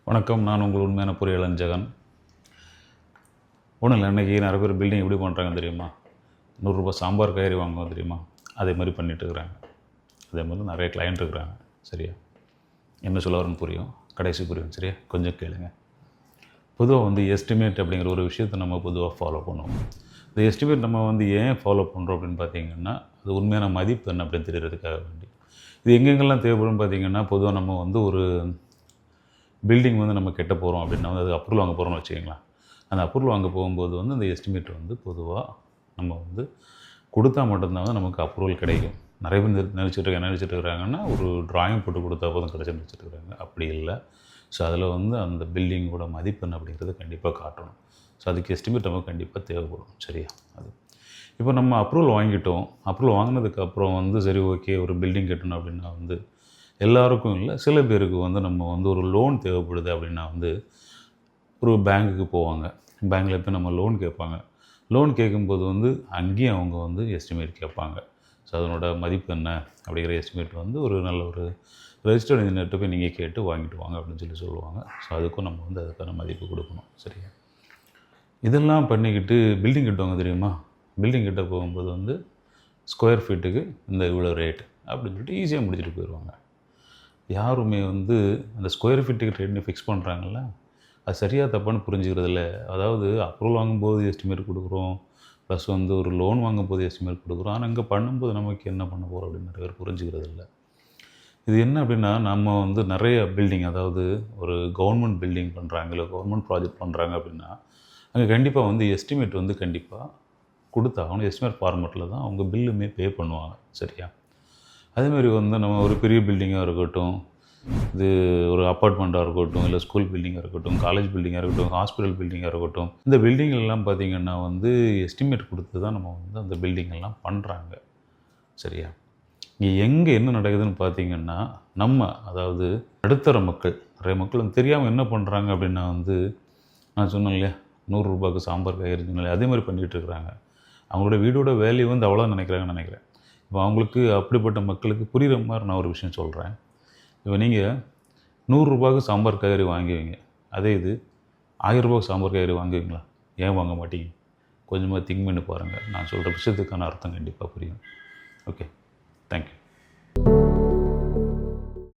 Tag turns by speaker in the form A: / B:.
A: வணக்கம். நான் உங்கள் உண்மையான பொறியாளன் ஜெகன். ஒன்றும் இல்லை, இன்றைக்கி நிறைய பேர் பில்டிங் எப்படி பண்ணுறாங்கன்னு தெரியுமா? ₹100 சாம்பார் காய்கறி வாங்குவோம் தெரியுமா? அதே மாதிரி பண்ணிகிட்ருக்குறாங்க. அதே மாதிரி நிறைய கிளையண்ட் இருக்கிறாங்க. சரியா? என்ன சொல்ல வரேன்னு புரியும், கடைசி புரியும். சரியா? கொஞ்சம் கேளுங்க. பொதுவாக எஸ்டிமேட் அப்படிங்கிற ஒரு விஷயத்தை நம்ம பொதுவாக ஃபாலோ பண்ணுவோம். இந்த எஸ்டிமேட் நம்ம ஏன் ஃபாலோ பண்ணுறோம் அப்படின்னு பார்த்தீங்கன்னா, அது உண்மையான மதிப்பு என்ன அப்படின்னு தெரியறதுக்காக வேண்டி. இது எங்கெங்கெல்லாம் தேவைப்படும் பார்த்தீங்கன்னா, பொதுவாக நம்ம ஒரு பில்டிங் நம்ம கட்ட போகிறோம் அப்படின்னா அது அப்ரூவல் வாங்க போகிறோம்னு வச்சுக்கிங்களேன். அந்த அப்ரூவல் வாங்க போகும்போது அந்த எஸ்டிமேட் பொதுவாக நம்ம கொடுத்தா மட்டும்தான் நமக்கு அப்ரூவல் கிடைக்கும். நிறைய பேர் நினச்சிட்டு இருக்கிறாங்கன்னா, ஒரு ட்ராயிங் போட்டு கொடுத்தா போதும் கிடச்சி நினச்சிட்டு இருக்கிறாங்க. அப்படி இல்லை. ஸோ அதில் அந்த பில்டிங்கோட மதிப்பெண் அப்படிங்கிறது கண்டிப்பாக காட்டணும். ஸோ அதுக்கு எஸ்டிமேட் நமக்கு கண்டிப்பாக தேவைப்படும். சரியா? அது இப்போ நம்ம அப்ரூவல் வாங்கிட்டோம். அப்ரூவல் வாங்கினதுக்கப்புறம் சரி ஓகே ஒரு பில்டிங் கட்டணும் அப்படின்னா எல்லாருக்கும் இல்லை, சில பேருக்கு நம்ம ஒரு லோன் தேவைப்படுது அப்படின்னா ஒரு பேங்க்குக்கு போவாங்க. பேங்க்கில் போய் நம்ம லோன் கேட்பாங்க. லோன் கேட்கும்போது அங்கேயும் அவங்க எஸ்டிமேட் கேட்பாங்க. ஸோ அதனோட மதிப்பு என்ன அப்படிங்கிற எஸ்டிமேட் ஒரு நல்ல ஒரு ரெஜிஸ்டர்ட் இன்ஜினியர்கிட்ட போய் நீங்கள் கேட்டு வாங்கிட்டு வாங்க அப்படின்னு சொல்லுவாங்க. ஸோ அதுக்கும் நம்ம அதுக்கான மதிப்பு கொடுக்கணும். சரியா? இதெல்லாம் பண்ணிக்கிட்டு பில்டிங் கட்டுவாங்க தெரியுமா? பில்டிங் கட்ட போகும்போது ஸ்கொயர் ஃபீட்டுக்கு இவ்வளோ ரேட் அப்படின்னு சொல்லிட்டு ஈஸியாக முடிச்சுட்டு போயிடுவாங்க. யாருமே அந்த ஸ்கொயர் ஃபீட்டுக்கு ரேட்னு ஃபிக்ஸ் பண்ணுறாங்கல்ல, அது சரியாக தப்பான்னு புரிஞ்சுக்கிறதில்ல. அதாவது அப்ரூவல் வாங்கும்போது எஸ்டிமேட் கொடுக்குறோம், ப்ளஸ் ஒரு லோன் வாங்கும்போது எஸ்டிமேட் கொடுக்குறோம். ஆனால் இங்கே பண்ணும்போது நமக்கு என்ன பண்ண போகிறோம் அப்படின்னு நிறைய பேர் புரிஞ்சுக்கிறதில்ல. இது என்ன அப்படின்னா, நம்ம நிறைய பில்டிங், அதாவது ஒரு கவர்மெண்ட் பில்டிங் பண்ணுறாங்க, இல்லை கவர்மெண்ட் ப்ராஜெக்ட் பண்ணுறாங்க அப்படின்னா, அங்கே கண்டிப்பாக எஸ்டிமேட் கண்டிப்பாக கொடுத்தாகணும். எஸ்டிமேட் ஃபார்மேட்டில் தான் அவங்க பில்லுமே பே பண்ணுவாங்க. சரியா? அதேமாதிரி நம்ம ஒரு பெரிய பில்டிங்காக இருக்கட்டும், இது ஒரு அப்பார்ட்மெண்ட்டாக இருக்கட்டும், இல்லை ஸ்கூல் பில்டிங்காக இருக்கட்டும், காலேஜ் பில்டிங்காக இருக்கட்டும், ஹாஸ்பிட்டல் பில்டிங்காக இருக்கட்டும், இந்த பில்டிங்கெல்லாம் பார்த்திங்கன்னா எஸ்டிமேட் கொடுத்து தான் நம்ம அந்த பில்டிங்கெல்லாம் பண்ணுறாங்க. சரியா? இங்கே எங்கே என்ன நடக்குதுன்னு பார்த்திங்கன்னா, அதாவது நடுத்தர மக்கள், நிறைய மக்கள் தெரியாமல் என்ன பண்ணுறாங்க அப்படின்னா நான் சொன்னேன் இல்லையா, ₹100க்கு சாம்பார் காய்கறி சொன்னேன், அதே மாதிரி பண்ணிகிட்டு இருக்கிறாங்க. அவங்களோட வீடோட வேல்யூ அவ்வளோ நினைக்கிறாங்கன்னு நினைக்கிறேன். இப்போ அவங்களுக்கு, அப்படிப்பட்ட மக்களுக்கு புரிகிற மாதிரி நான் ஒரு விஷயம் சொல்கிறேன். இப்போ நீங்கள் ₹100க்கு சாம்பார் காய்கறி வாங்குவீங்க. அதே இது ₹1000 சாம்பார் காய்கறி வாங்குவீங்களா? ஏன் வாங்க மாட்டீங்க? கொஞ்சமாக திங்க் பண்ணி பாருங்கள். நான் சொல்கிற விஷயத்துக்கான அர்த்தம் கண்டிப்பாக புரியும். Okay, thank you.